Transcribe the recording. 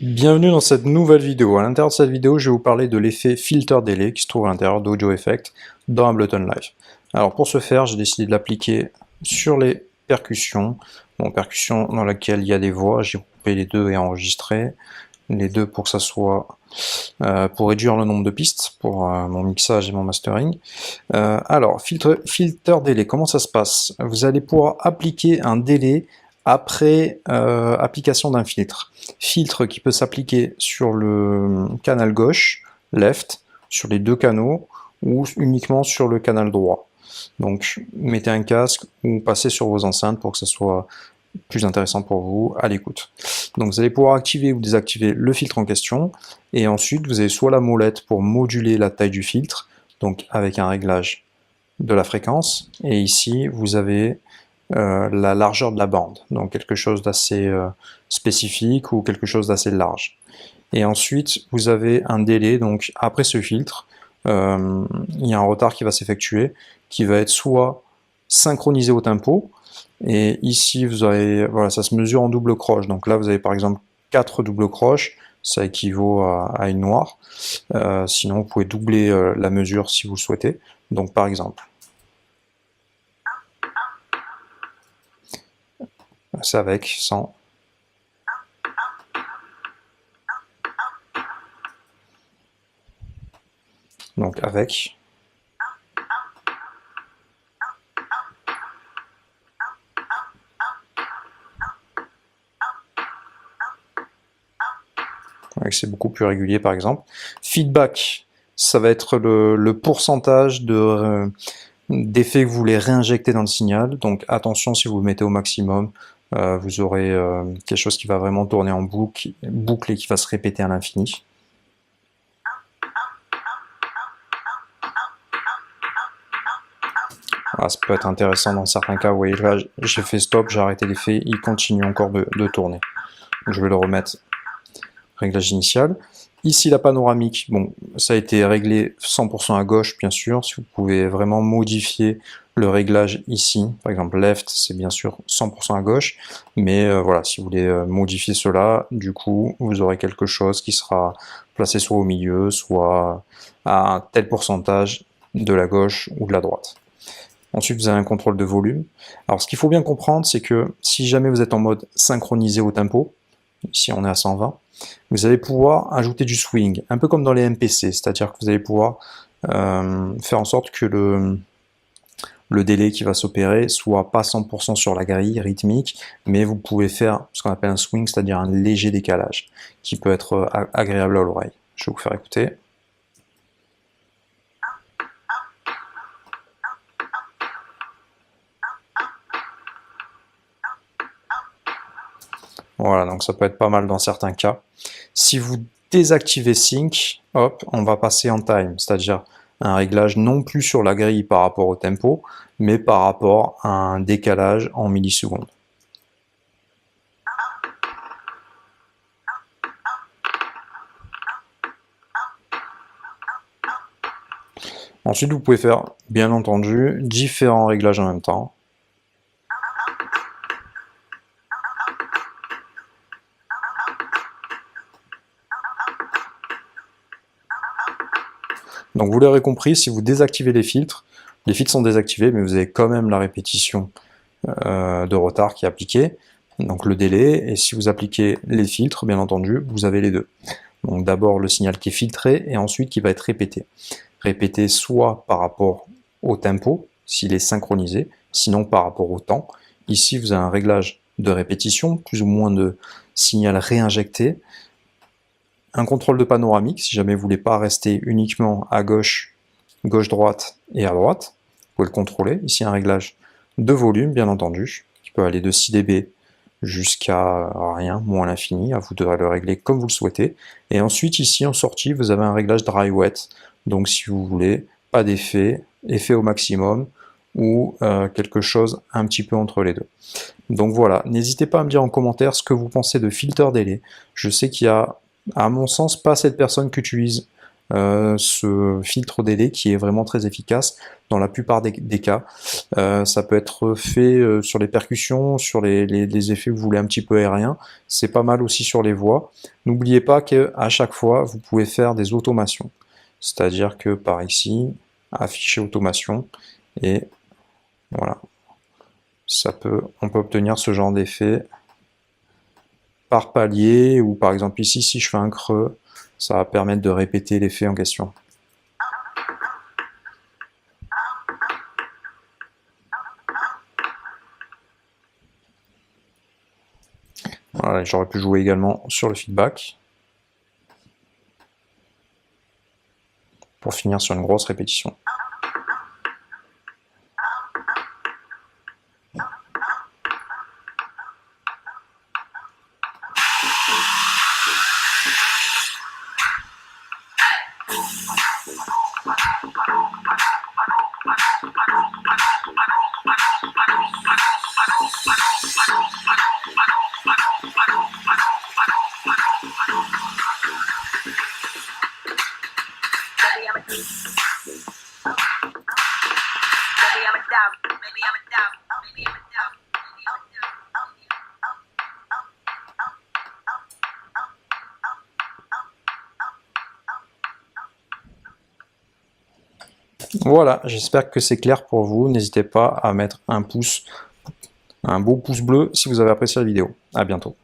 Bienvenue dans cette nouvelle vidéo. À l'intérieur de cette vidéo, je vais vous parler de l'effet Filter Delay qui se trouve à l'intérieur d'Audio Effect dans Ableton Live. Alors pour ce faire, j'ai décidé de l'appliquer sur les percussions. Bon, percussions dans laquelle il y a des voix, j'ai coupé les deux et enregistré les deux pour que ça soit pour réduire le nombre de pistes pour mon mixage et mon mastering. Alors, Filter Delay, comment ça se passe? Vous allez pouvoir appliquer un délai après application d'un filtre. Filtre qui peut s'appliquer sur le canal gauche, left, sur les deux canaux, ou uniquement sur le canal droit. Donc, mettez un casque ou passez sur vos enceintes pour que ça soit plus intéressant pour vous à l'écoute. Donc vous allez pouvoir activer ou désactiver le filtre en question, et ensuite vous avez soit la molette pour moduler la taille du filtre, donc avec un réglage de la fréquence, et ici vous avez la largeur de la bande, donc quelque chose d'assez spécifique ou quelque chose d'assez large. Et ensuite vous avez un délai, donc après ce filtre, il y a un retard qui va s'effectuer, qui va être soit synchronisé au tempo, et ici vous avez, voilà, ça se mesure en double croche, donc là vous avez par exemple 4 doubles croches, ça équivaut à une noire, sinon vous pouvez doubler la mesure si vous le souhaitez, donc par exemple, c'est avec, sans, donc avec, c'est beaucoup plus régulier par exemple. Feedback, ça va être le pourcentage d'effets que vous voulez réinjecter dans le signal, donc attention, si vous le mettez au maximum, vous aurez quelque chose qui va vraiment tourner en boucle et qui va se répéter à l'infini. Voilà, ça peut être intéressant dans certains cas. Vous voyez là, j'ai fait stop, j'ai arrêté l'effet, il continue encore de tourner. Donc, je vais le remettre réglage initial. Ici la panoramique, bon, ça a été réglé 100% à gauche bien sûr, si vous pouvez vraiment modifier le réglage ici, par exemple left c'est bien sûr 100% à gauche, mais voilà, si vous voulez modifier cela, du coup vous aurez quelque chose qui sera placé soit au milieu, soit à un tel pourcentage de la gauche ou de la droite. Ensuite, vous avez un contrôle de volume. Alors, ce qu'il faut bien comprendre, c'est que si jamais vous êtes en mode synchronisé au tempo, ici on est à 120, vous allez pouvoir ajouter du swing, un peu comme dans les MPC, c'est-à-dire que vous allez pouvoir faire en sorte que le délai qui va s'opérer soit pas 100% sur la grille rythmique, mais vous pouvez faire ce qu'on appelle un swing, c'est-à-dire un léger décalage, qui peut être agréable à l'oreille. Je vais vous faire écouter. Voilà, donc ça peut être pas mal dans certains cas. Si vous désactivez Sync, hop, on va passer en time, c'est-à-dire un réglage non plus sur la grille par rapport au tempo, mais par rapport à un décalage en millisecondes. Ensuite, vous pouvez faire, bien entendu, différents réglages en même temps. Donc vous l'aurez compris, si vous désactivez les filtres sont désactivés, mais vous avez quand même la répétition de retard qui est appliquée, donc le délai, et si vous appliquez les filtres, bien entendu, vous avez les deux. Donc d'abord le signal qui est filtré, et ensuite qui va être répété. Répété soit par rapport au tempo, s'il est synchronisé, sinon par rapport au temps. Ici vous avez un réglage de répétition, plus ou moins de signal réinjecté, un contrôle de panoramique, si jamais vous ne voulez pas rester uniquement à gauche, gauche-droite et à droite, vous pouvez le contrôler. Ici un réglage de volume, bien entendu, qui peut aller de 6 dB jusqu'à rien, moins l'infini, à vous de le régler comme vous le souhaitez. Et ensuite ici en sortie, vous avez un réglage dry-wet, donc si vous voulez, pas d'effet, effet au maximum, ou quelque chose un petit peu entre les deux. Donc voilà, n'hésitez pas à me dire en commentaire ce que vous pensez de Filter Delay. Je sais qu'il y a, à mon sens, pas cette personne qui utilise ce filtre délai qui est vraiment très efficace dans la plupart des cas. Ça peut être fait sur les percussions, sur les effets que vous voulez un petit peu aériens. C'est pas mal aussi sur les voix. N'oubliez pas qu'à chaque fois, vous pouvez faire des automations. C'est-à-dire que par ici, afficher automation, et voilà. On peut obtenir ce genre d'effet par palier, ou par exemple ici, si je fais un creux, ça va permettre de répéter l'effet en question. Voilà, j'aurais pu jouer également sur le feedback, pour finir sur une grosse répétition. Voilà, j'espère que c'est clair pour vous. N'hésitez pas à mettre un beau pouce bleu si vous avez apprécié la vidéo. À bientôt.